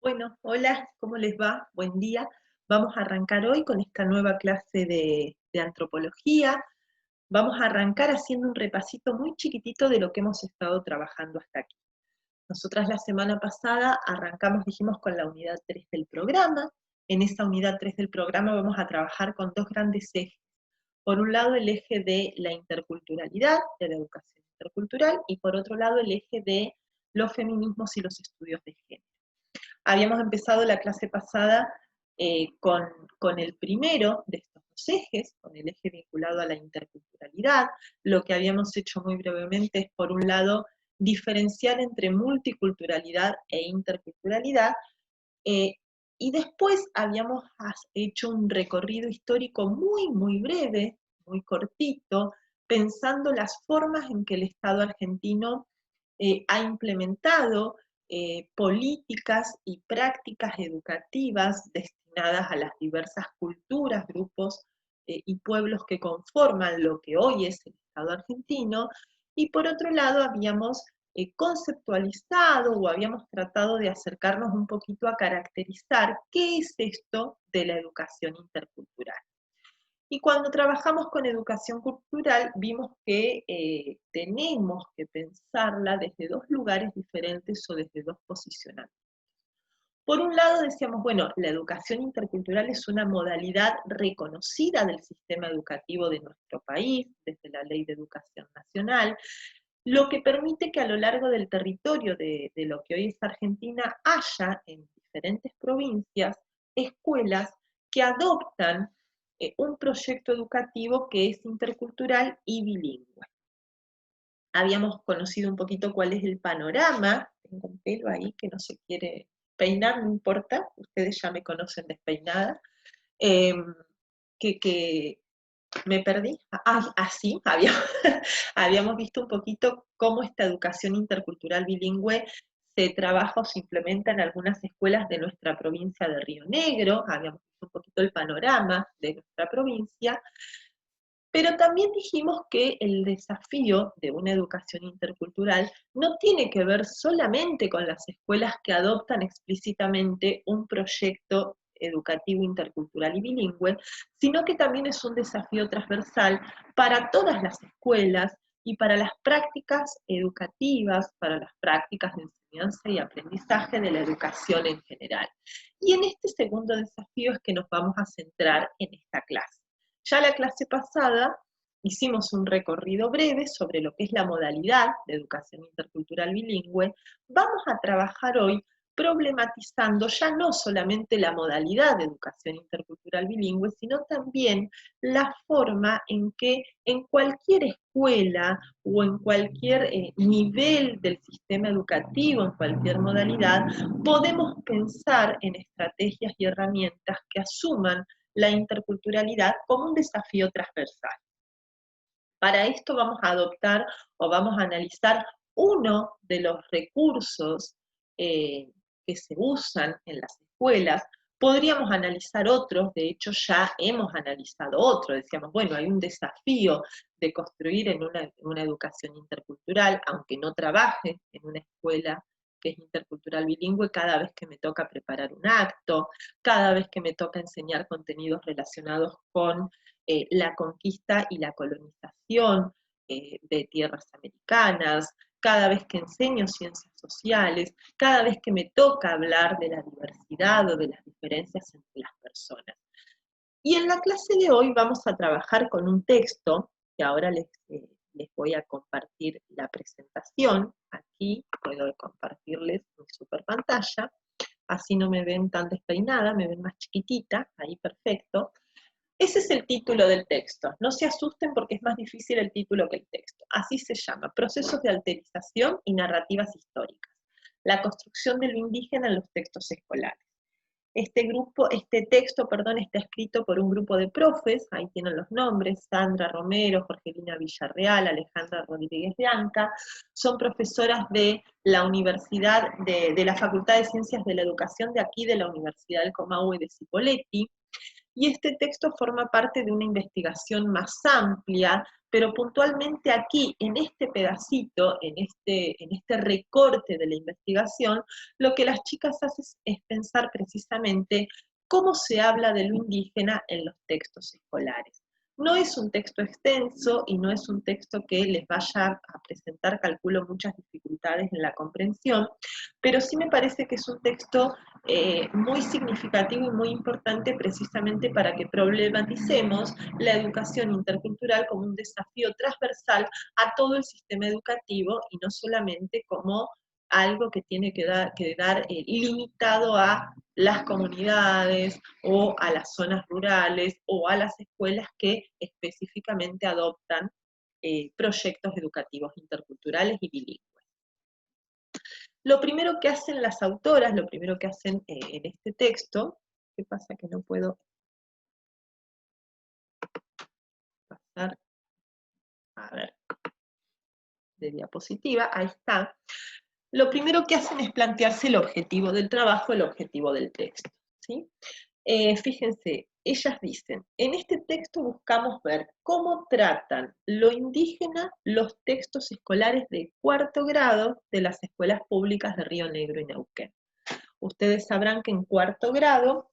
Bueno, hola, ¿cómo les va? Buen día. Vamos a arrancar hoy con esta nueva clase de antropología. Vamos a arrancar haciendo un repasito muy chiquitito de lo que hemos estado trabajando hasta aquí. Nosotras la semana pasada arrancamos, dijimos, con la unidad 3 del programa. En esa unidad 3 del programa vamos a trabajar con dos grandes ejes. Por un lado, el eje de la interculturalidad, de la educación intercultural, y por otro lado, el eje de los feminismos y los estudios de género. Habíamos empezado la clase pasada con el primero de estos dos ejes, con el eje vinculado a la interculturalidad. Lo que habíamos hecho muy brevemente es, por un lado, diferenciar entre multiculturalidad e interculturalidad, eh, y después habíamos hecho un recorrido histórico muy breve, muy cortito, pensando las formas en que el Estado argentino ha implementado políticas y prácticas educativas destinadas a las diversas culturas, grupos y pueblos que conforman lo que hoy es el Estado argentino, y por otro lado habíamos conceptualizado o habíamos tratado de acercarnos un poquito a caracterizar qué es esto de la educación intercultural. Y cuando trabajamos con educación cultural, vimos que tenemos que pensarla desde dos lugares diferentes o desde dos posicionamientos. Por un lado decíamos, bueno, la educación intercultural es una modalidad reconocida del sistema educativo de nuestro país, desde la Ley de Educación Nacional, lo que permite que a lo largo del territorio de lo que hoy es Argentina haya en diferentes provincias escuelas que adoptan un proyecto educativo que es intercultural y bilingüe. Habíamos conocido un poquito cuál es el panorama. Tengo un pelo ahí que no se quiere peinar, no importa, ustedes ya me conocen despeinada. Eh, que me perdí. Sí, habíamos visto un poquito cómo esta educación intercultural bilingüe se trabaja o se implementa en algunas escuelas de nuestra provincia de Río Negro. Habíamos visto un poquito el panorama de nuestra provincia, pero también dijimos que el desafío de una educación intercultural no tiene que ver solamente con las escuelas que adoptan explícitamente un proyecto educativo intercultural y bilingüe, sino que también es un desafío transversal para todas las escuelas y para las prácticas educativas, para las prácticas de enseñanza y aprendizaje de la educación en general. Y en este segundo desafío es que nos vamos a centrar en esta clase. Ya la clase pasada hicimos un recorrido breve sobre lo que es la modalidad de educación intercultural bilingüe. Vamos a trabajar hoy problematizando ya no solamente la modalidad de educación intercultural bilingüe, sino también la forma en que en cualquier escuela o en cualquier nivel del sistema educativo, en cualquier modalidad, podemos pensar en estrategias y herramientas que asuman la interculturalidad como un desafío transversal. Para esto vamos a adoptar o vamos a analizar uno de los recursos que se usan en las escuelas. Podríamos analizar otros, de hecho ya hemos analizado otro. Decíamos, bueno, hay un desafío de construir en una educación intercultural, aunque no trabaje en una escuela que es intercultural bilingüe, cada vez que me toca preparar un acto, cada vez que me toca enseñar contenidos relacionados con la conquista y la colonización de tierras americanas, cada vez que enseño ciencias sociales, cada vez que me toca hablar de la diversidad o de las diferencias entre las personas. Y en la clase de hoy vamos a trabajar con un texto, que ahora les voy a compartir la presentación. Aquí puedo compartirles mi super pantalla, así no me ven tan despeinada, me ven más chiquitita, ahí perfecto. Ese es el título del texto. No se asusten porque es más difícil el título que el texto. Así se llama, Procesos de Alterización y Narrativas Históricas. La construcción de lo indígena en los textos escolares. Este texto, está escrito por un grupo de profes, ahí tienen los nombres, Sandra Romero, Jorgelina Villarreal, Alejandra Rodríguez Blanca, son profesoras de la Universidad, de la Facultad de Ciencias de la Educación de aquí, de la Universidad del Comahue de Cipolletti. y este texto forma parte de una investigación más amplia, pero puntualmente aquí, en este pedacito, en este recorte de la investigación, lo que las chicas hacen es pensar precisamente cómo se habla de lo indígena en los textos escolares. No es un texto extenso y no es un texto que les vaya a presentar, calculo, muchas dificultades en la comprensión, pero sí me parece que es un texto muy significativo y muy importante precisamente para que problematicemos la educación intercultural como un desafío transversal a todo el sistema educativo y no solamente como algo que tiene que dar limitado a las comunidades o a las zonas rurales o a las escuelas que específicamente adoptan proyectos educativos interculturales y bilingües. Lo primero que hacen las autoras, lo primero que hacen en este texto, ¿qué pasa que no puedo pasar? A ver, de diapositiva, ahí está. Lo primero que hacen es plantearse el objetivo del trabajo, el objetivo del texto, ¿sí? Fíjense, ellas dicen, en este texto buscamos ver cómo tratan lo indígena los textos escolares de 4º grado de las escuelas públicas de Río Negro y Neuquén. Ustedes sabrán que en 4º grado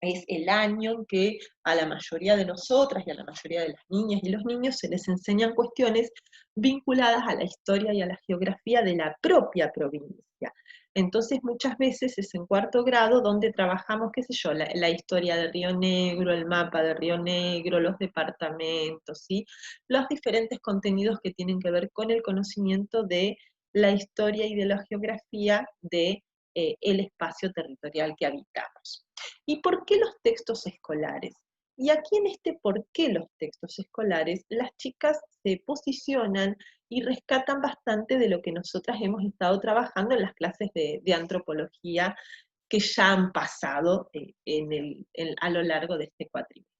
es el año en que a la mayoría de nosotras y a la mayoría de las niñas y los niños se les enseñan cuestiones vinculadas a la historia y a la geografía de la propia provincia. Entonces muchas veces es en 4º grado donde trabajamos, qué sé yo, la historia de Río Negro, el mapa de Río Negro, los departamentos, ¿sí? Los diferentes contenidos que tienen que ver con el conocimiento de la historia y de la geografía de el espacio territorial que habitamos. ¿Y por qué los textos escolares? Y aquí en este por qué los textos escolares, las chicas se posicionan y rescatan bastante de lo que nosotras hemos estado trabajando en las clases de antropología que ya han pasado a lo largo de este cuatrimestre.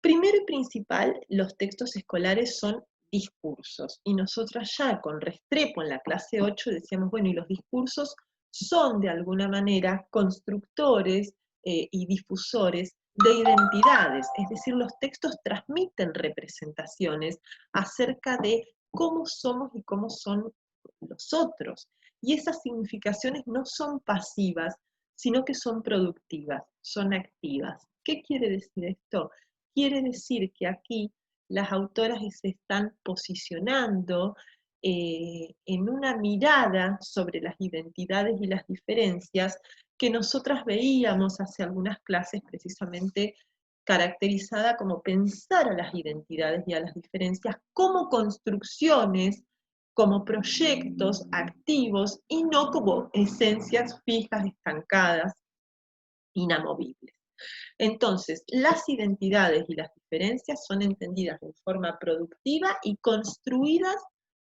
Primero y principal, los textos escolares son discursos, y nosotras ya con Restrepo en la clase 8 decíamos, bueno, y los discursos son de alguna manera constructores y difusores de identidades, es decir, los textos transmiten representaciones acerca de cómo somos y cómo son los otros, y esas significaciones no son pasivas, sino que son productivas, son activas. ¿Qué quiere decir esto? Quiere decir que aquí las autoras se están posicionando en una mirada sobre las identidades y las diferencias que nosotras veíamos hace algunas clases precisamente caracterizada como pensar a las identidades y a las diferencias como construcciones, como proyectos activos y no como esencias fijas, estancadas, inamovibles. Entonces, las identidades y las diferencias son entendidas de forma productiva y construidas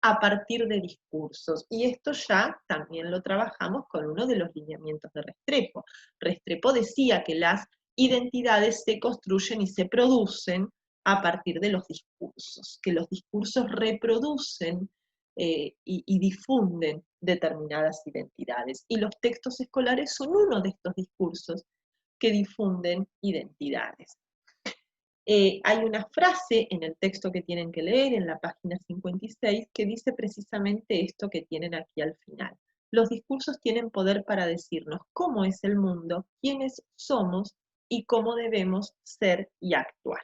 a partir de discursos. Y esto ya también lo trabajamos con uno de los lineamientos de Restrepo. Restrepo decía que las identidades se construyen y se producen a partir de los discursos, que los discursos reproducen y difunden determinadas identidades. Y los textos escolares son uno de estos discursos que difunden identidades. Hay una frase en el texto que tienen que leer, en la página 56, que dice precisamente esto que tienen aquí al final. Los discursos tienen poder para decirnos cómo es el mundo, quiénes somos y cómo debemos ser y actuar.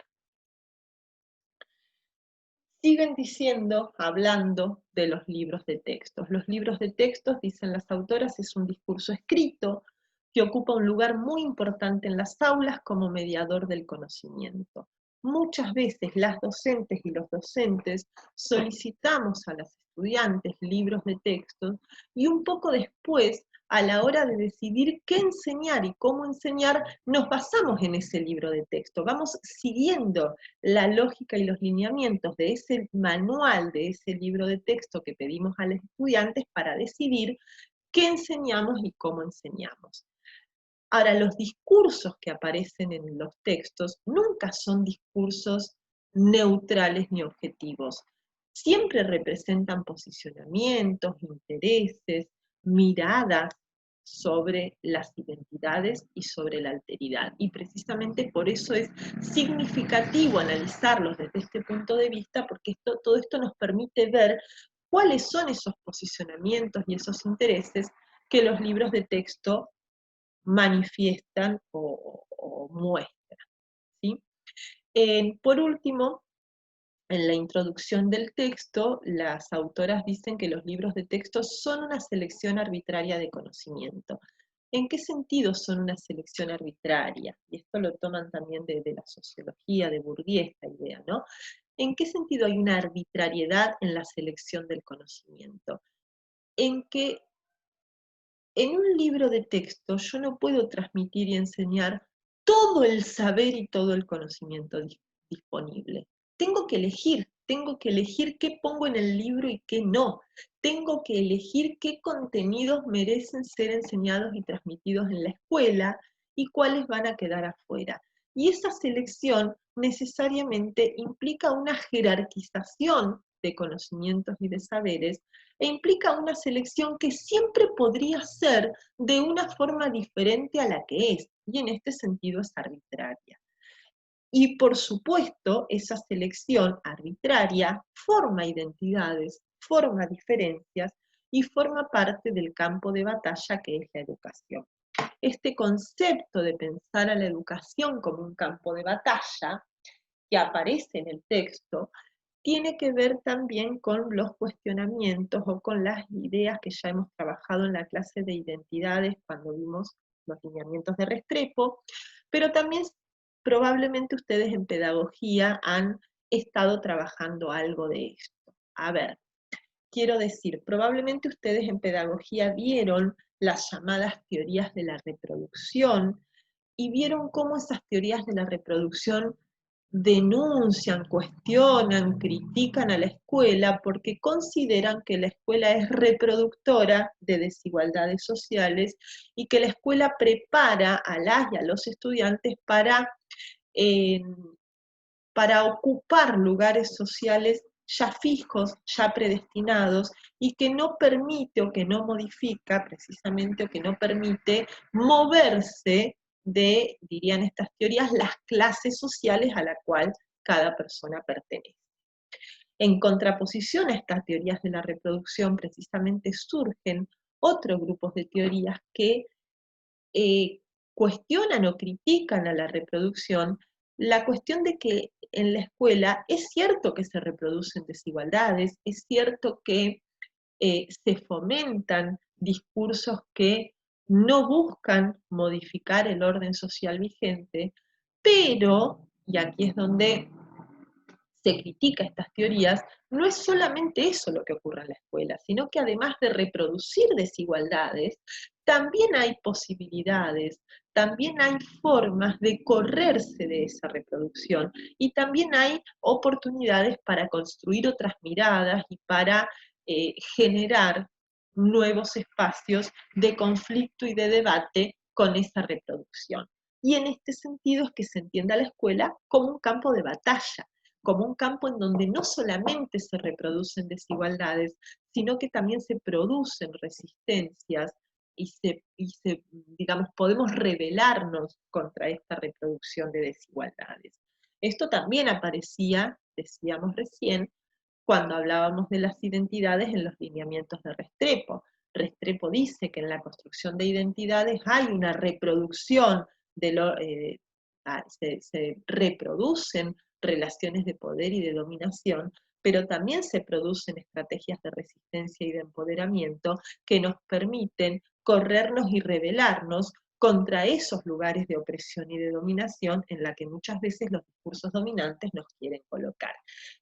Siguen diciendo, hablando de los libros de textos. Los libros de textos, dicen las autoras, es un discurso escrito que ocupa un lugar muy importante en las aulas como mediador del conocimiento. Muchas veces las docentes y los docentes solicitamos a las estudiantes libros de textos y un poco después, a la hora de decidir qué enseñar y cómo enseñar, nos basamos en ese libro de texto. Vamos siguiendo la lógica y los lineamientos de ese manual, de ese libro de texto que pedimos a los estudiantes para decidir qué enseñamos y cómo enseñamos. Ahora, los discursos que aparecen en los textos nunca son discursos neutrales ni objetivos. Siempre representan posicionamientos, intereses, miradas sobre las identidades y sobre la alteridad. Y precisamente por eso es significativo analizarlos desde este punto de vista, porque todo esto nos permite ver cuáles son esos posicionamientos y esos intereses que los libros de texto manifiestan o muestran, ¿sí? Por último, en la introducción del texto, las autoras dicen que los libros de texto son una selección arbitraria de conocimiento. ¿En qué sentido son una selección arbitraria? Y esto lo toman también de la sociología de Bourdieu, esta idea, ¿no? ¿En qué sentido hay una arbitrariedad en la selección del conocimiento? En que en un libro de texto yo no puedo transmitir y enseñar todo el saber y todo el conocimiento disponible. Tengo que elegir qué pongo en el libro y qué no. Tengo que elegir qué contenidos merecen ser enseñados y transmitidos en la escuela y cuáles van a quedar afuera. Y esa selección necesariamente implica una jerarquización de conocimientos y de saberes e implica una selección que siempre podría ser de una forma diferente a la que es, y en este sentido es arbitraria. Y por supuesto, esa selección arbitraria forma identidades, forma diferencias y forma parte del campo de batalla que es la educación. Este concepto de pensar a la educación como un campo de batalla que aparece en el texto tiene que ver también con los cuestionamientos o con las ideas que ya hemos trabajado en la clase de identidades cuando vimos los lineamientos de Restrepo, pero también probablemente ustedes en pedagogía han estado trabajando algo de esto. A ver, quiero decir, probablemente ustedes en pedagogía vieron las llamadas teorías de la reproducción y vieron cómo esas teorías de la reproducción denuncian, cuestionan, critican a la escuela porque consideran que la escuela es reproductora de desigualdades sociales y que la escuela prepara a las y a los estudiantes eh, para ocupar lugares sociales ya fijos, ya predestinados, y que no permite o que no modifica precisamente o que no permite moverse de, dirían estas teorías, las clases sociales a la cual cada persona pertenece. En contraposición a estas teorías de la reproducción, precisamente surgen otros grupos de teorías que cuestionan o critican a la reproducción la cuestión de que en la escuela es cierto que se reproducen desigualdades, es cierto que se fomentan discursos que no buscan modificar el orden social vigente, pero, y aquí es donde se critica estas teorías, no es solamente eso lo que ocurre en la escuela, sino que además de reproducir desigualdades, también hay posibilidades, también hay formas de correrse de esa reproducción y también hay oportunidades para construir otras miradas y para generar nuevos espacios de conflicto y de debate con esa reproducción. Y en este sentido es que se entiende a la escuela como un campo de batalla, como un campo en donde no solamente se reproducen desigualdades, sino que también se producen resistencias digamos, podemos rebelarnos contra esta reproducción de desigualdades. Esto también aparecía, decíamos recién, cuando hablábamos de las identidades en los lineamientos de Restrepo. Restrepo dice que en la construcción de identidades hay una reproducción de se reproducen relaciones de poder y de dominación, pero también se producen estrategias de resistencia y de empoderamiento que nos permiten corrernos y rebelarnos contra esos lugares de opresión y de dominación en la que muchas veces los discursos dominantes nos quieren colocar.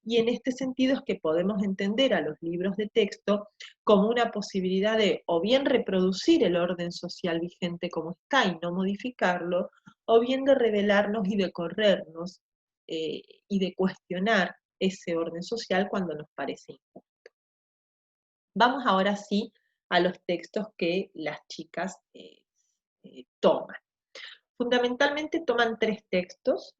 Y en este sentido es que podemos entender a los libros de texto como una posibilidad de o bien reproducir el orden social vigente como está y no modificarlo, o bien de rebelarnos y de corrernos y de cuestionar ese orden social cuando nos parece injusto. Vamos ahora sí a los textos que las chicas toman. Fundamentalmente toman tres textos,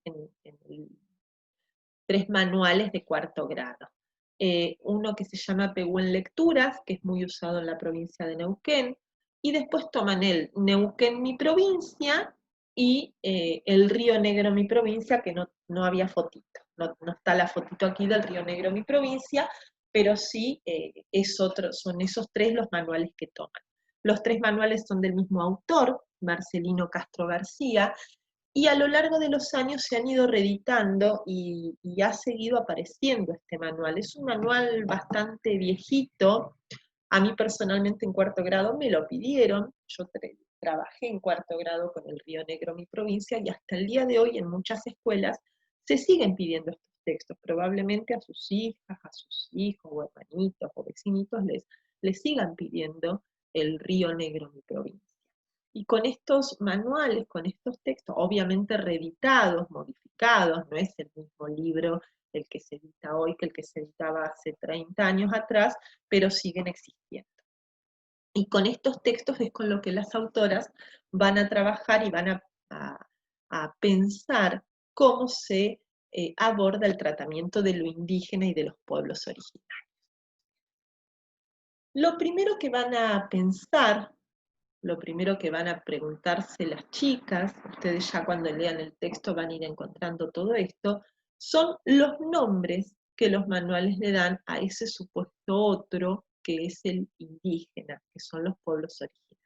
tres manuales de cuarto grado. Uno que se llama Pehuen Lecturas, que es muy usado en la provincia de Neuquén, y después toman el Neuquén, mi provincia, y el Río Negro, mi provincia, que no había fotito, no está la fotito aquí del Río Negro, mi provincia, pero sí son esos tres los manuales que toman. Los tres manuales son del mismo autor, Marcelino Castro García, y a lo largo de los años se han ido reeditando y ha seguido apareciendo este manual. Es un manual bastante viejito. A mí personalmente en cuarto grado me lo pidieron. Yo trabajé en cuarto grado con el Río Negro, mi provincia, y hasta el día de hoy en muchas escuelas se siguen pidiendo estos textos. Probablemente a sus hijas, a sus hijos o hermanitos o vecinitos les sigan pidiendo el Río Negro, mi provincia. Y con estos manuales, con estos textos, obviamente reeditados, modificados, no es el mismo libro el que se edita hoy que el que se editaba hace 30 años atrás, pero siguen existiendo. Y con estos textos es con lo que las autoras van a trabajar y van a pensar cómo se aborda el tratamiento de lo indígena y de los pueblos originarios. Lo primero que van a pensar, lo primero que van a preguntarse las chicas, ustedes ya cuando lean el texto van a ir encontrando todo esto, son los nombres que los manuales le dan a ese supuesto otro que es el indígena, que son los pueblos originarios.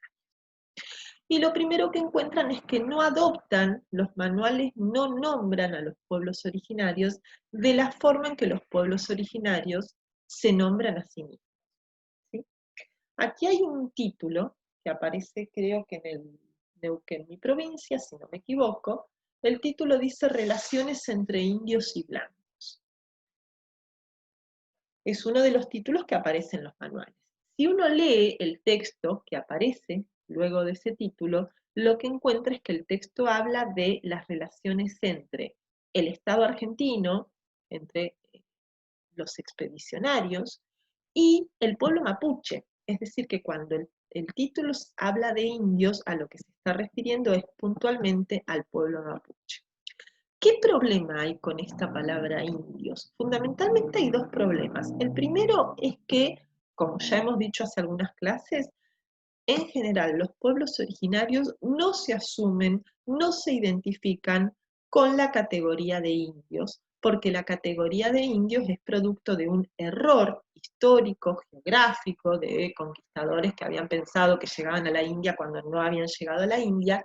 Y lo primero que encuentran es que no adoptan, los manuales no nombran a los pueblos originarios de la forma en que los pueblos originarios se nombran a sí mismos. ¿Sí? Aquí hay un título que aparece creo que en el Neuquén, mi provincia, si no me equivoco. El título dice Relaciones entre indios y blancos. Es uno de los títulos que aparece en los manuales. Si uno lee el texto que aparece luego de ese título, lo que encuentra es que el texto habla de las relaciones entre el Estado argentino, entre los expedicionarios, y el pueblo mapuche. Es decir, que cuando el título habla de indios, a lo que se está refiriendo es puntualmente al pueblo mapuche. ¿Qué problema hay con esta palabra indios? Fundamentalmente hay dos problemas. El primero es que, como ya hemos dicho hace algunas clases, en general los pueblos originarios no se asumen, no se identifican con la categoría de indios, porque la categoría de indios es producto de un error histórico, geográfico, de conquistadores que habían pensado que llegaban a la India cuando no habían llegado a la India,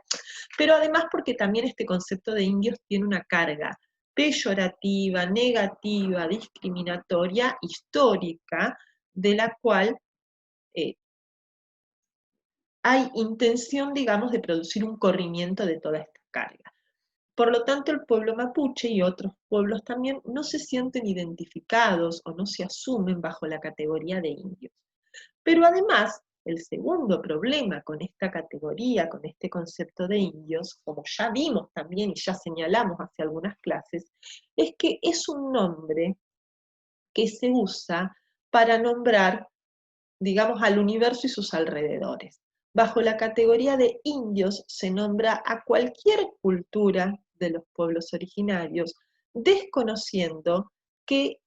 pero además porque también este concepto de indios tiene una carga peyorativa, negativa, discriminatoria, histórica, de la cual hay intención, digamos, de producir un corrimiento de toda esta carga. Por lo tanto, el pueblo mapuche y otros pueblos también no se sienten identificados o no se asumen bajo la categoría de indios. Pero además, el segundo problema con esta categoría, con este concepto de indios, como ya vimos también y ya señalamos hace algunas clases, es que es un nombre que se usa para nombrar, digamos, al universo y sus alrededores. Bajo la categoría de indios se nombra a cualquier cultura de los pueblos originarios, desconociendo que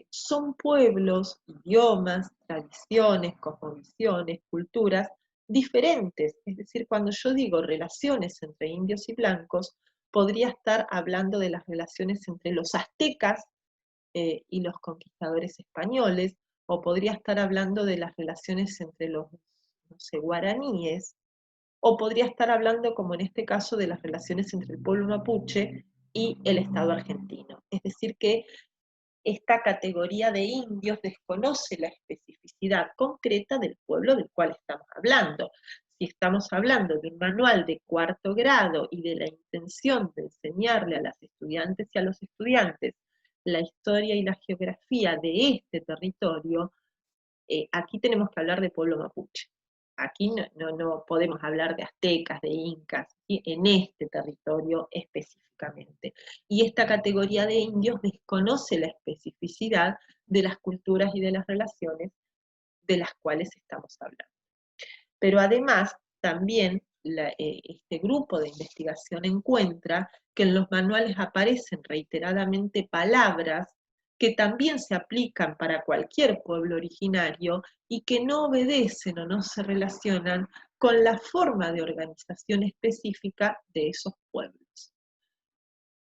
son pueblos, idiomas, tradiciones, cosmovisiones, culturas diferentes. Es decir, cuando yo digo relaciones entre indios y blancos, podría estar hablando de las relaciones entre los aztecas y los conquistadores españoles, o podría estar hablando de las relaciones entre los, no sé, guaraníes, o podría estar hablando, como en este caso, de las relaciones entre el pueblo mapuche y el Estado argentino. Es decir, que esta categoría de indios desconoce la especificidad concreta del pueblo del cual estamos hablando. Si estamos hablando de un manual de cuarto grado y de la intención de enseñarle a las estudiantes y a los estudiantes la historia y la geografía de este territorio, aquí tenemos que hablar de pueblo mapuche. Aquí no podemos hablar de aztecas, de incas, en este territorio específicamente. Y esta categoría de indios desconoce la especificidad de las culturas y de las relaciones de las cuales estamos hablando. Pero además, también este grupo de investigación encuentra que en los manuales aparecen reiteradamente palabras que también se aplican para cualquier pueblo originario y que no obedecen o no se relacionan con la forma de organización específica de esos pueblos.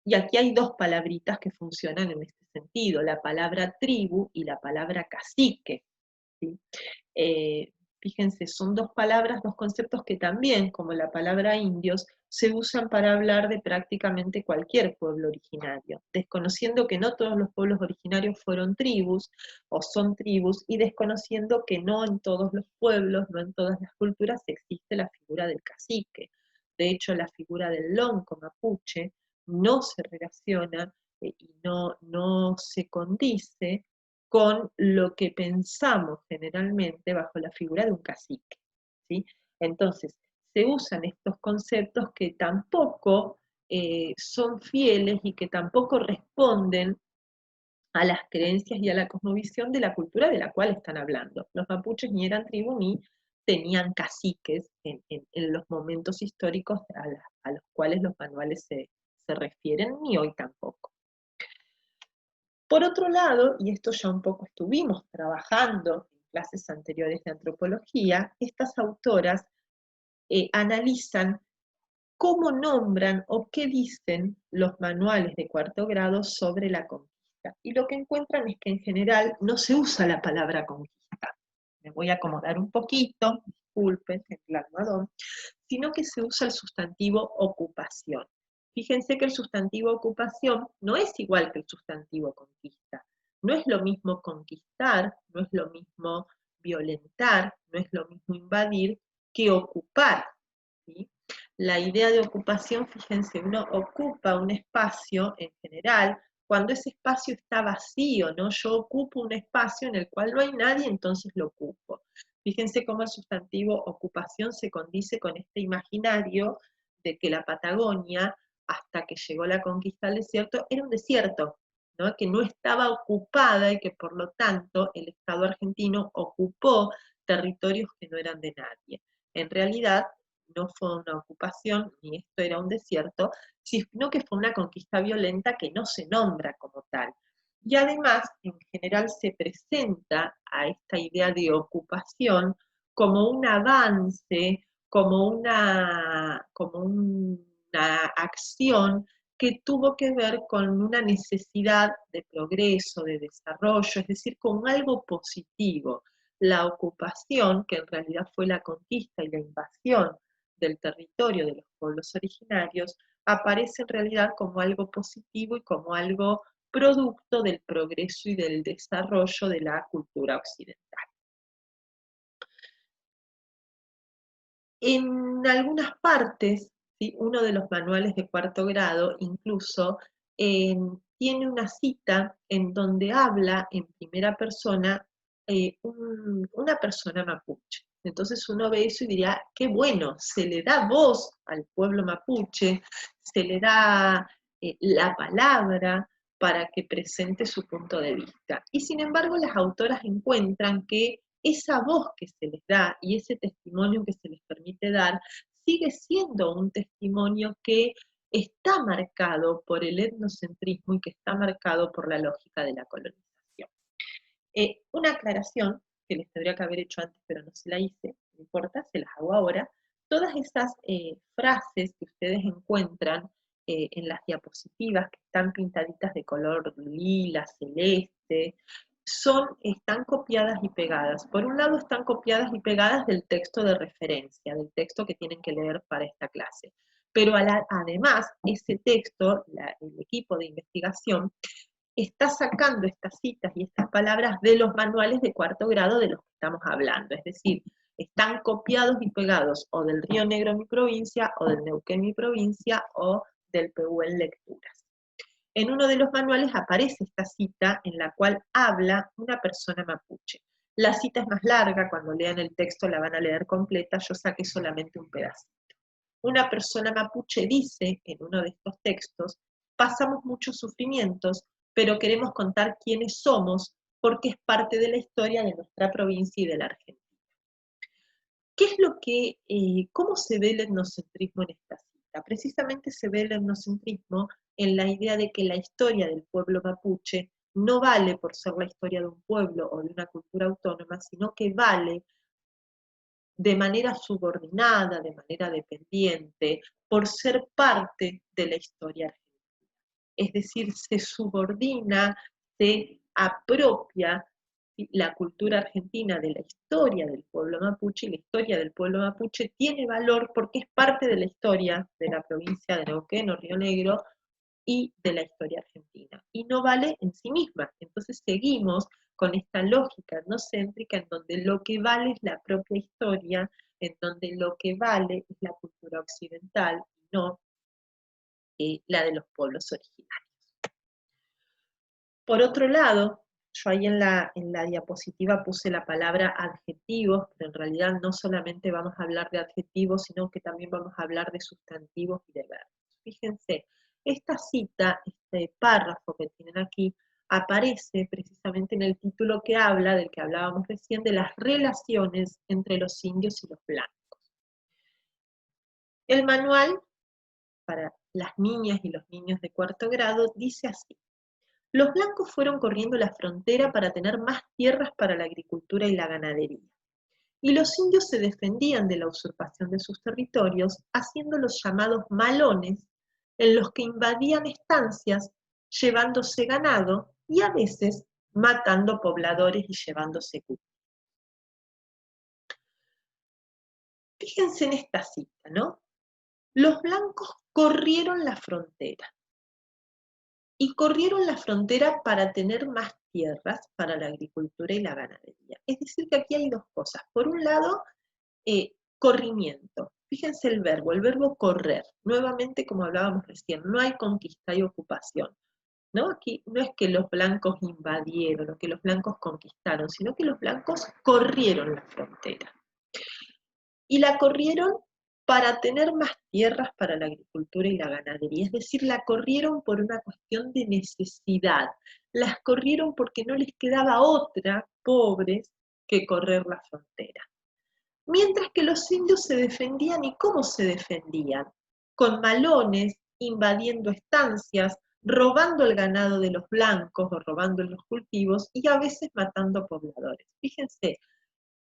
Y aquí hay dos palabritas que funcionan en este sentido, la palabra tribu y la palabra cacique, ¿sí? Fíjense, son dos palabras, dos conceptos que también, como la palabra indios, se usan para hablar de prácticamente cualquier pueblo originario, desconociendo que no todos los pueblos originarios fueron tribus o son tribus, y desconociendo que no en todos los pueblos, no en todas las culturas existe la figura del cacique. De hecho, la figura del lonco mapuche no se relaciona y no se condice con lo que pensamos generalmente bajo la figura de un cacique, ¿sí? Entonces, se usan estos conceptos que tampoco son fieles y que tampoco responden a las creencias y a la cosmovisión de la cultura de la cual están hablando. Los mapuches ni eran tribu ni tenían caciques en los momentos históricos a los cuales los manuales se refieren, ni hoy tampoco. Por otro lado, y esto ya un poco estuvimos trabajando en clases anteriores de antropología, estas autoras analizan cómo nombran o qué dicen los manuales de cuarto grado sobre la conquista. Y lo que encuentran es que en general no se usa la palabra conquista. Me voy a acomodar un poquito, disculpen el almohadón, sino que se usa el sustantivo ocupación. Fíjense que el sustantivo ocupación no es igual que el sustantivo conquista. No es lo mismo conquistar, no es lo mismo violentar, no es lo mismo invadir que ocupar, ¿sí? La idea de ocupación, fíjense, uno ocupa un espacio en general cuando ese espacio está vacío, ¿no? Yo ocupo un espacio en el cual no hay nadie, entonces lo ocupo. Fíjense cómo el sustantivo ocupación se condice con este imaginario de que la Patagonia, hasta que llegó la conquista del desierto, era un desierto, ¿no? Que no estaba ocupada y que por lo tanto el Estado argentino ocupó territorios que no eran de nadie. En realidad no fue una ocupación, ni esto era un desierto, sino que fue una conquista violenta que no se nombra como tal. Y además, en general se presenta a esta idea de ocupación como un avance, como una acción que tuvo que ver con una necesidad de progreso, de desarrollo, es decir, con algo positivo. La ocupación, que en realidad fue la conquista y la invasión del territorio de los pueblos originarios, aparece en realidad como algo positivo y como algo producto del progreso y del desarrollo de la cultura occidental. En algunas partes, ¿sí? Uno de los manuales de cuarto grado incluso tiene una cita en donde habla en primera persona una persona mapuche. Entonces uno ve eso y diría, qué bueno, se le da voz al pueblo mapuche, se le da la palabra para que presente su punto de vista. Y sin embargo, las autoras encuentran que esa voz que se les da y ese testimonio que se les permite dar sigue siendo un testimonio que está marcado por el etnocentrismo y que está marcado por la lógica de la colonización. Una aclaración que les tendría que haber hecho antes, pero no se la hice, no importa, se las hago ahora. Todas esas frases que ustedes encuentran en las diapositivas, que están pintaditas de color lila, celeste, están copiadas y pegadas. Por un lado están copiadas y pegadas del texto de referencia, del texto que tienen que leer para esta clase. Pero además, ese texto, el equipo de investigación, está sacando estas citas y estas palabras de los manuales de cuarto grado de los que estamos hablando. Es decir, están copiados y pegados o del Río Negro mi provincia, o del Neuquén mi provincia, o del PU en lecturas. En uno de los manuales aparece esta cita en la cual habla una persona mapuche. La cita es más larga, cuando lean el texto la van a leer completa, yo saqué solamente un pedacito. Una persona mapuche dice en uno de estos textos, pasamos muchos sufrimientos, pero queremos contar quiénes somos porque es parte de la historia de nuestra provincia y de la Argentina. ¿Qué es cómo se ve el etnocentrismo en esta cita? Precisamente se ve el etnocentrismo en la idea de que la historia del pueblo mapuche no vale por ser la historia de un pueblo o de una cultura autónoma, sino que vale de manera subordinada, de manera dependiente, por ser parte de la historia argentina. Es decir, se subordina, se apropia la cultura argentina de la historia del pueblo mapuche, y la historia del pueblo mapuche tiene valor porque es parte de la historia de la provincia de Neuquén o Río Negro y de la historia argentina, y no vale en sí misma. Entonces seguimos con esta lógica etnocéntrica en donde lo que vale es la propia historia, en donde lo que vale es la cultura occidental y no la de los pueblos originarios. Por otro lado, yo ahí en la diapositiva puse la palabra adjetivos, pero en realidad no solamente vamos a hablar de adjetivos, sino que también vamos a hablar de sustantivos y de verbos. Fíjense, esta cita, este párrafo que tienen aquí, aparece precisamente en el título que habla, del que hablábamos recién, de las relaciones entre los indios y los blancos. El manual para las niñas y los niños de cuarto grado dice así: los blancos fueron corriendo la frontera para tener más tierras para la agricultura y la ganadería, y los indios se defendían de la usurpación de sus territorios, haciendo los llamados malones, en los que invadían estancias, llevándose ganado y a veces matando pobladores y llevándose cultivos. Fíjense en esta cita, ¿no? Los blancos corrieron la frontera. Y corrieron la frontera para tener más tierras para la agricultura y la ganadería. Es decir, que aquí hay dos cosas. Por un lado, corrimiento. Fíjense el verbo correr. Nuevamente, como hablábamos recién, no hay conquista y ocupación, ¿no? Aquí no es que los blancos invadieron o que los blancos conquistaron, sino que los blancos corrieron la frontera. Y la corrieron para tener más tierras para la agricultura y la ganadería, es decir, la corrieron por una cuestión de necesidad, las corrieron porque no les quedaba otra, pobres, que correr la frontera. Mientras que los indios se defendían, ¿y cómo se defendían? Con malones, invadiendo estancias, robando el ganado de los blancos o robando los cultivos y a veces matando pobladores. Fíjense,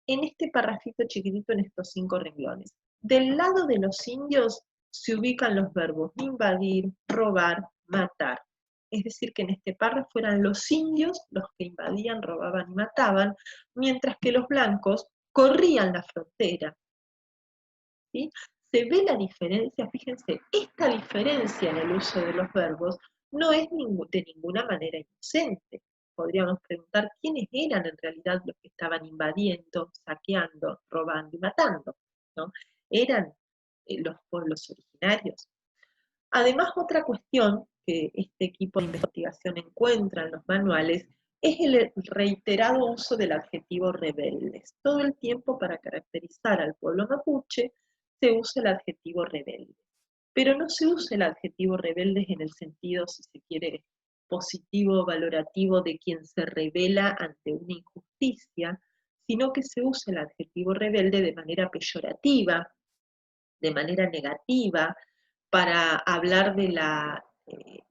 en este parrafito chiquitito, en estos 5 renglones. Del lado de los indios se ubican los verbos invadir, robar, matar. Es decir, que en este párrafo eran los indios los que invadían, robaban y mataban, mientras que los blancos corrían la frontera. ¿Sí? Se ve la diferencia, fíjense, esta diferencia en el uso de los verbos no es de ninguna manera inocente. Podríamos preguntar quiénes eran en realidad los que estaban invadiendo, saqueando, robando y matando, ¿no? Eran los pueblos originarios. Además, otra cuestión que este equipo de investigación encuentra en los manuales es el reiterado uso del adjetivo rebeldes. Todo el tiempo, para caracterizar al pueblo mapuche, se usa el adjetivo rebelde. Pero no se usa el adjetivo rebeldes en el sentido, si se quiere, positivo o valorativo de quien se rebela ante una injusticia, sino que se usa el adjetivo rebelde de manera peyorativa, de manera negativa, para hablar de la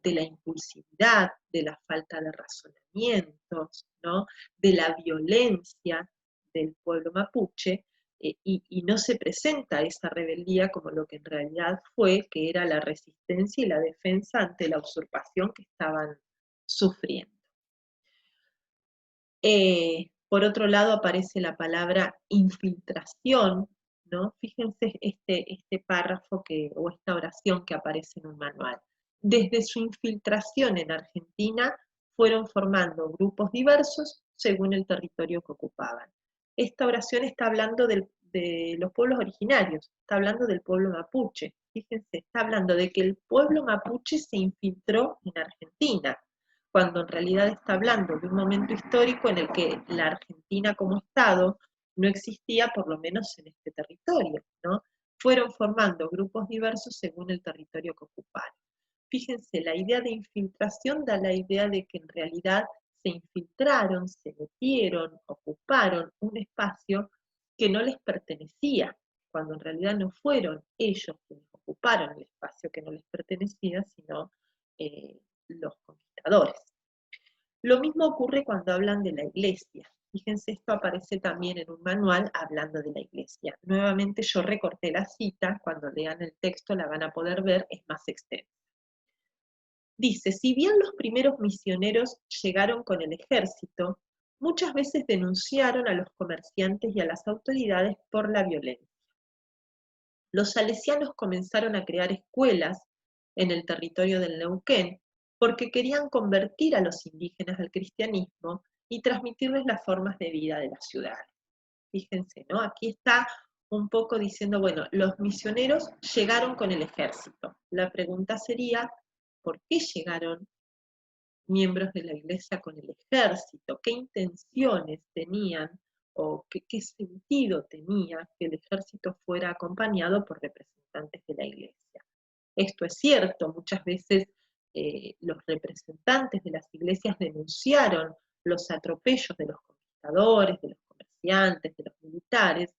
impulsividad, de la falta de razonamientos, ¿no? De la violencia del pueblo mapuche, y no se presenta esa rebeldía como lo que en realidad fue, que era la resistencia y la defensa ante la usurpación que estaban sufriendo. Por otro lado aparece la palabra infiltración, ¿no? Fíjense este párrafo o esta oración que aparece en un manual. Desde su infiltración en Argentina fueron formando grupos diversos según el territorio que ocupaban. Esta oración está hablando de los pueblos originarios, está hablando del pueblo mapuche. Fíjense, está hablando de que el pueblo mapuche se infiltró en Argentina, cuando en realidad está hablando de un momento histórico en el que la Argentina como Estado no existía, por lo menos en este territorio, ¿no? Fueron formando grupos diversos según el territorio que ocuparon. Fíjense, la idea de infiltración da la idea de que en realidad se infiltraron, se metieron, ocuparon un espacio que no les pertenecía, cuando en realidad no fueron ellos quienes ocuparon el espacio que no les pertenecía, sino los conquistadores. Lo mismo ocurre cuando hablan de la iglesia. Fíjense, esto aparece también en un manual hablando de la iglesia. Nuevamente yo recorté la cita, cuando lean el texto la van a poder ver, es más extensa. Dice, si bien los primeros misioneros llegaron con el ejército, muchas veces denunciaron a los comerciantes y a las autoridades por la violencia. Los salesianos comenzaron a crear escuelas en el territorio del Neuquén porque querían convertir a los indígenas al cristianismo y transmitirles las formas de vida de las ciudades. Fíjense, ¿no? Aquí está un poco diciendo, bueno, los misioneros llegaron con el ejército. La pregunta sería, ¿por qué llegaron miembros de la iglesia con el ejército? ¿Qué intenciones tenían o qué sentido tenía que el ejército fuera acompañado por representantes de la iglesia? Esto es cierto, muchas veces los representantes de las iglesias denunciaron los atropellos de los conquistadores, de los comerciantes, de los militares,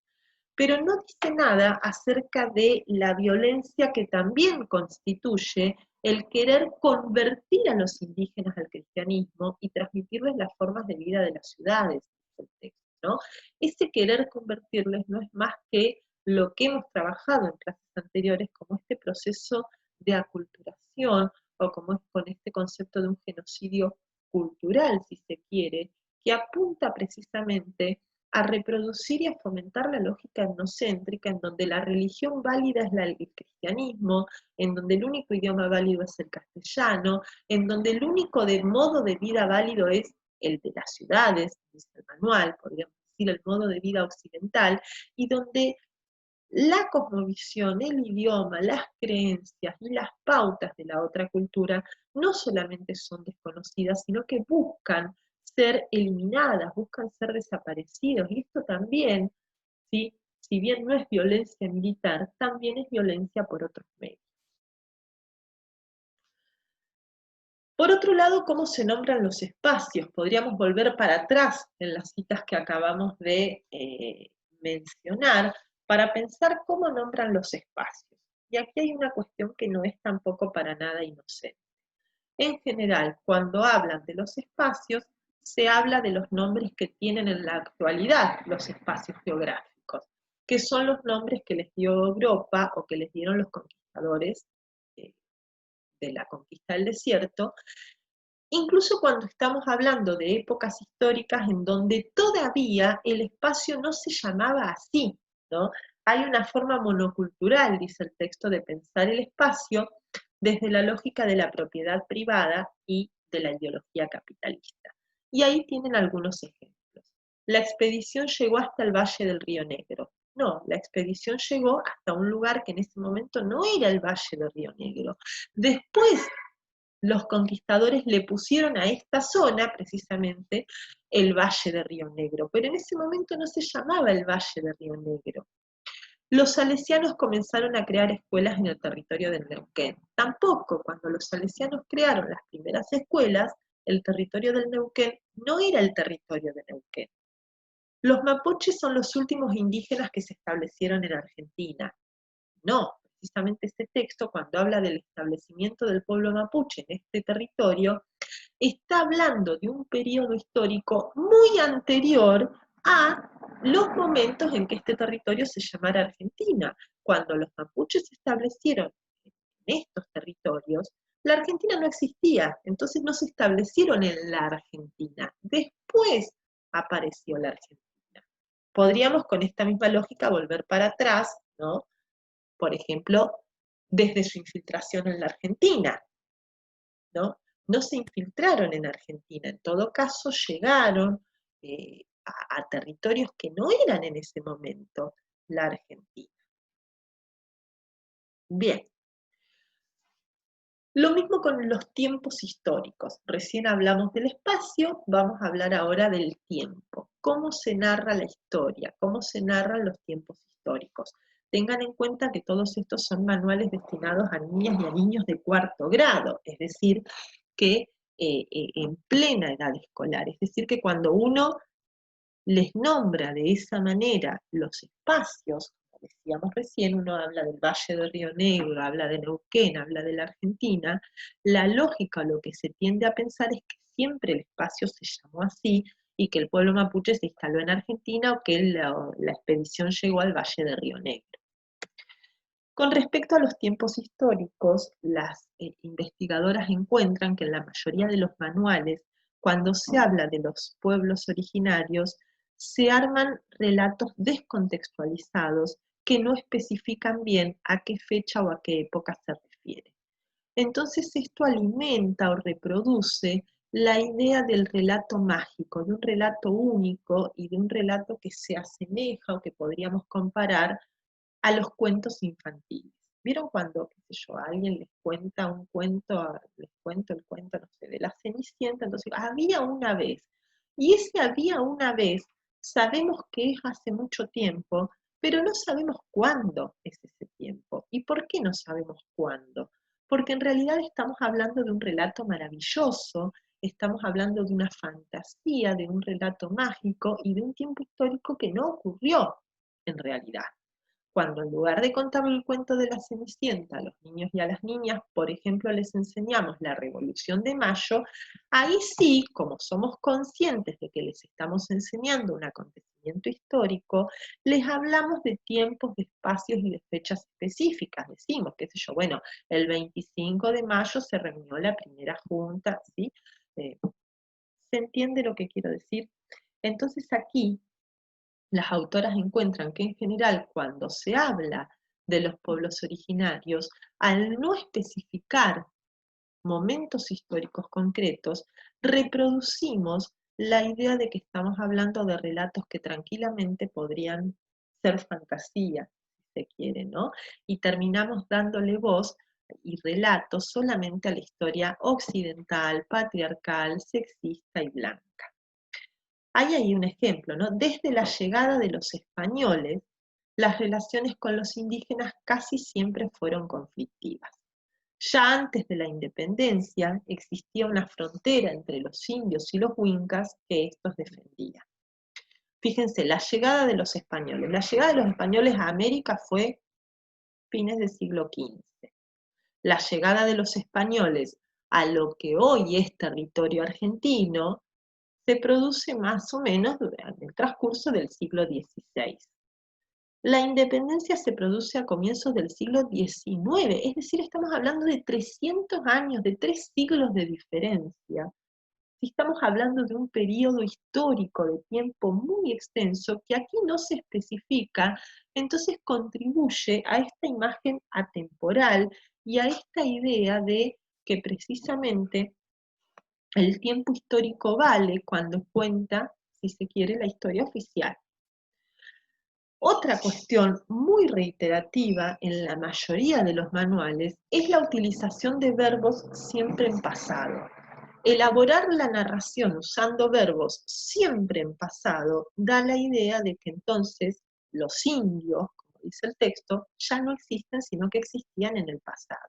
pero no dice nada acerca de la violencia que también constituye el querer convertir a los indígenas al cristianismo y transmitirles las formas de vida de las ciudades, el texto, ¿no? Ese querer convertirles no es más que lo que hemos trabajado en clases anteriores como este proceso de aculturación o como con este concepto de un genocidio cultural, si se quiere, que apunta precisamente a reproducir y a fomentar la lógica etnocéntrica en donde la religión válida es el cristianismo, en donde el único idioma válido es el castellano, en donde el único modo de vida válido es el de las ciudades, dice el manual, podríamos decir el modo de vida occidental, y donde la cosmovisión, el idioma, las creencias y las pautas de la otra cultura no solamente son desconocidas, sino que buscan ser eliminadas, buscan ser desaparecidos. Y esto también, ¿sí? Si bien no es violencia militar, también es violencia por otros medios. Por otro lado, ¿cómo se nombran los espacios? Podríamos volver para atrás en las citas que acabamos de mencionar para pensar cómo nombran los espacios. Y aquí hay una cuestión que no es tampoco para nada inocente. En general, cuando hablan de los espacios, se habla de los nombres que tienen en la actualidad los espacios geográficos, que son los nombres que les dio Europa o que les dieron los conquistadores de la conquista del desierto, incluso cuando estamos hablando de épocas históricas en donde todavía el espacio no se llamaba así, ¿no? Hay una forma monocultural, dice el texto, de pensar el espacio desde la lógica de la propiedad privada y de la ideología capitalista. Y ahí tienen algunos ejemplos. La expedición llegó hasta el Valle del Río Negro. No, la expedición llegó hasta un lugar que en ese momento no era el Valle del Río Negro. Después los conquistadores le pusieron a esta zona, precisamente, el Valle de Río Negro, pero en ese momento no se llamaba el Valle de Río Negro. Los salesianos comenzaron a crear escuelas en el territorio del Neuquén. Tampoco, cuando los salesianos crearon las primeras escuelas, el territorio del Neuquén no era el territorio de Neuquén. Los mapuches son los últimos indígenas que se establecieron en Argentina. No, precisamente este texto, cuando habla del establecimiento del pueblo mapuche en este territorio, está hablando de un periodo histórico muy anterior a los momentos en que este territorio se llamara Argentina. Cuando los mapuches se establecieron en estos territorios, la Argentina no existía, entonces no se establecieron en la Argentina. Después apareció la Argentina. Podríamos con esta misma lógica volver para atrás, ¿no? Por ejemplo, desde su infiltración en la Argentina, ¿no? No se infiltraron en Argentina, en todo caso llegaron a territorios que no eran en ese momento la Argentina. Bien, lo mismo con los tiempos históricos. Recién hablamos del espacio, vamos a hablar ahora del tiempo. ¿Cómo se narra la historia? ¿Cómo se narran los tiempos históricos? Tengan en cuenta que todos estos son manuales destinados a niñas y a niños de cuarto grado, es decir, que en plena edad escolar. Es decir, que cuando uno les nombra de esa manera los espacios, como decíamos recién, uno habla del Valle de Río Negro, habla de Neuquén, habla de la Argentina, la lógica, lo que se tiende a pensar es que siempre el espacio se llamó así y que el pueblo mapuche se instaló en Argentina o que la expedición llegó al Valle de Río Negro. Con respecto a los tiempos históricos, las investigadoras encuentran que en la mayoría de los manuales, cuando se habla de los pueblos originarios, se arman relatos descontextualizados que no especifican bien a qué fecha o a qué época se refiere. Entonces esto alimenta o reproduce la idea del relato mágico, de un relato único y de un relato que se asemeja o que podríamos comparar a los cuentos infantiles. ¿Vieron cuando, qué sé yo, alguien les cuenta un cuento, les cuento el cuento, no sé, de la Cenicienta? Entonces, había una vez. Y ese había una vez, sabemos que es hace mucho tiempo, pero no sabemos cuándo es ese tiempo. ¿Y por qué no sabemos cuándo? Porque en realidad estamos hablando de un relato maravilloso, estamos hablando de una fantasía, de un relato mágico y de un tiempo histórico que no ocurrió en realidad. Cuando en lugar de contar el cuento de la Cenicienta a los niños y a las niñas, por ejemplo, les enseñamos la Revolución de Mayo, ahí sí, como somos conscientes de que les estamos enseñando un acontecimiento histórico, les hablamos de tiempos, de espacios y de fechas específicas. Decimos, qué sé yo, bueno, el 25 de mayo se reunió la primera junta, ¿sí? ¿Se entiende lo que quiero decir? Entonces aquí las autoras encuentran que en general cuando se habla de los pueblos originarios, al no especificar momentos históricos concretos, reproducimos la idea de que estamos hablando de relatos que tranquilamente podrían ser fantasía, si se quiere, ¿no? Y terminamos dándole voz y relatos solamente a la historia occidental, patriarcal, sexista y blanca. Hay ahí un ejemplo, ¿no? Desde la llegada de los españoles, las relaciones con los indígenas casi siempre fueron conflictivas. Ya antes de la independencia existía una frontera entre los indios y los huincas que estos defendían. Fíjense, la llegada de los españoles. La llegada de los españoles a América fue fines del siglo XV. La llegada de los españoles a lo que hoy es territorio argentino se produce más o menos durante el transcurso del siglo XVI. La independencia se produce a comienzos del siglo XIX, es decir, estamos hablando de 300 años, de 3 siglos de diferencia. Si estamos hablando de un periodo histórico de tiempo muy extenso que aquí no se especifica, entonces contribuye a esta imagen atemporal y a esta idea de que precisamente el tiempo histórico vale cuando cuenta, si se quiere, la historia oficial. Otra cuestión muy reiterativa en la mayoría de los manuales es la utilización de verbos siempre en pasado. Elaborar la narración usando verbos siempre en pasado da la idea de que entonces los indios, como dice el texto, ya no existen, sino que existían en el pasado.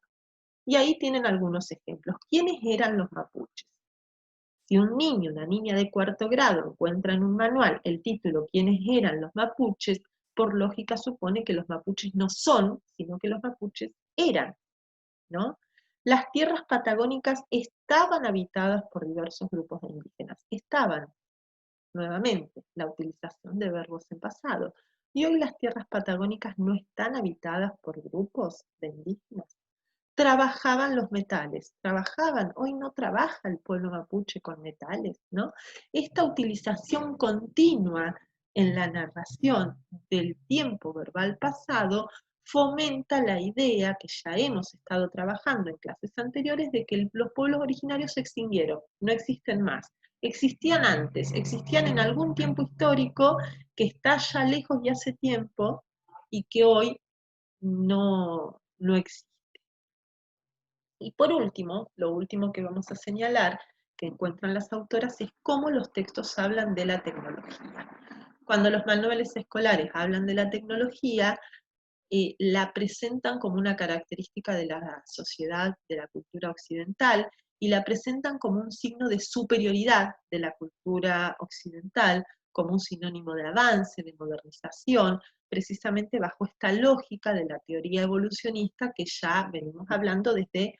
Y ahí tienen algunos ejemplos. ¿Quiénes eran los mapuches? Si un niño, una niña de 4º grado encuentra en un manual el título ¿Quiénes eran los mapuches?, por lógica supone que los mapuches no son, sino que los mapuches eran, ¿no? Las tierras patagónicas estaban habitadas por diversos grupos de indígenas. Estaban, nuevamente, la utilización de verbos en pasado. Y hoy las tierras patagónicas no están habitadas por grupos de indígenas. Trabajaban los metales, hoy no trabaja el pueblo mapuche con metales, ¿no? Esta utilización continua en la narración del tiempo verbal pasado fomenta la idea que ya hemos estado trabajando en clases anteriores de que los pueblos originarios se extinguieron, no existen más. Existían antes, existían en algún tiempo histórico que está ya lejos y hace tiempo y que hoy no existe. Y por último, lo último que vamos a señalar que encuentran las autoras es cómo los textos hablan de la tecnología. Cuando los manuales escolares hablan de la tecnología, la presentan como una característica de la sociedad, de la cultura occidental, y la presentan como un signo de superioridad de la cultura occidental, como un sinónimo de avance, de modernización, precisamente bajo esta lógica de la teoría evolucionista que ya venimos hablando desde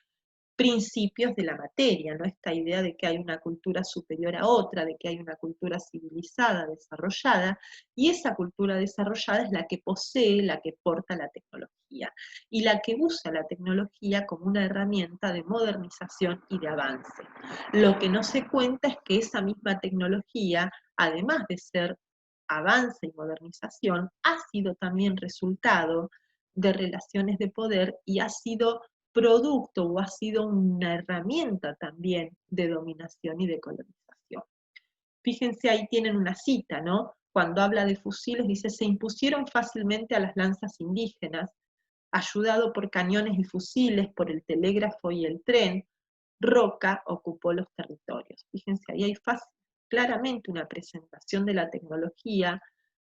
principios de la materia, ¿no? Esta idea de que hay una cultura superior a otra, de que hay una cultura civilizada, desarrollada, y esa cultura desarrollada es la que posee, la que porta la tecnología, y la que usa la tecnología como una herramienta de modernización y de avance. Lo que no se cuenta es que esa misma tecnología, además de ser avance y modernización, ha sido también resultado de relaciones de poder y ha sido producto o ha sido una herramienta también de dominación y de colonización. Fíjense, ahí tienen una cita, ¿no? Cuando habla de fusiles, dice, se impusieron fácilmente a las lanzas indígenas, ayudado por cañones y fusiles, por el telégrafo y el tren, Roca ocupó los territorios. Fíjense, ahí hay claramente una presentación de la tecnología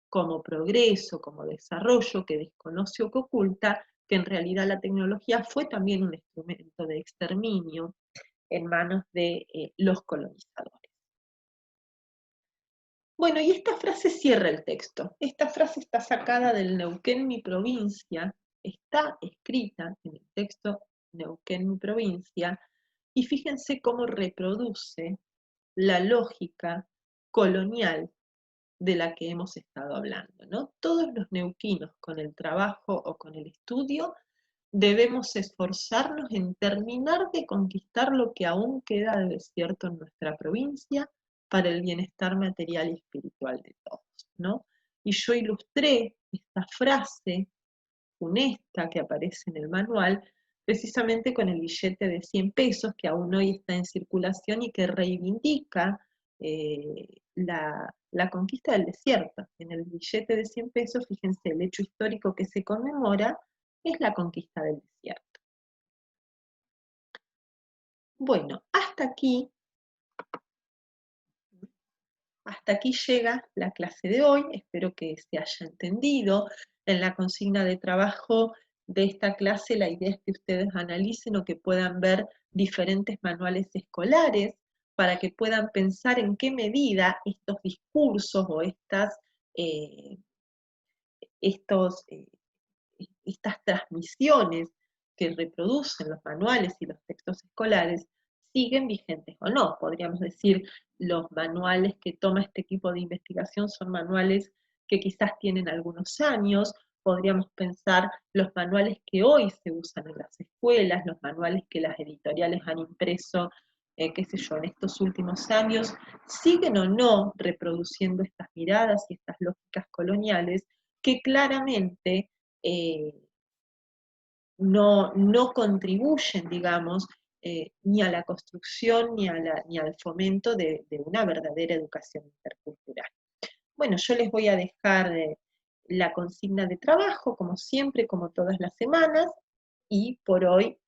como progreso, como desarrollo, que desconoce o que oculta, que en realidad la tecnología fue también un instrumento de exterminio en manos de los colonizadores. Bueno, y esta frase cierra el texto. Esta frase está sacada del Neuquén, mi provincia, está escrita en el texto Neuquén, mi provincia, y fíjense cómo reproduce la lógica colonial de la que hemos estado hablando, ¿no? Todos los neuquinos con el trabajo o con el estudio debemos esforzarnos en terminar de conquistar lo que aún queda de desierto en nuestra provincia para el bienestar material y espiritual de todos, ¿no? Y yo ilustré esta frase funesta que aparece en el manual precisamente con el billete de 100 pesos que aún hoy está en circulación y que reivindica la conquista del desierto. En el billete de 100 pesos, fíjense, el hecho histórico que se conmemora es la conquista del desierto. Bueno, hasta aquí llega la clase de hoy, espero que se haya entendido. En la consigna de trabajo de esta clase la idea es que ustedes analicen o que puedan ver diferentes manuales escolares para que puedan pensar en qué medida estos discursos o eh, estas transmisiones que reproducen los manuales y los textos escolares siguen vigentes o no. Podríamos decir, los manuales que toma este equipo de investigación son manuales que quizás tienen algunos años. Podríamos pensar los manuales que hoy se usan en las escuelas, los manuales que las editoriales han impreso, qué sé yo, en estos últimos años, siguen o no reproduciendo estas miradas y estas lógicas coloniales que claramente eh, no contribuyen, digamos, ni a la construcción ni al fomento de una verdadera educación intercultural. Bueno, yo les voy a dejar la consigna de trabajo, como siempre, como todas las semanas, y por hoy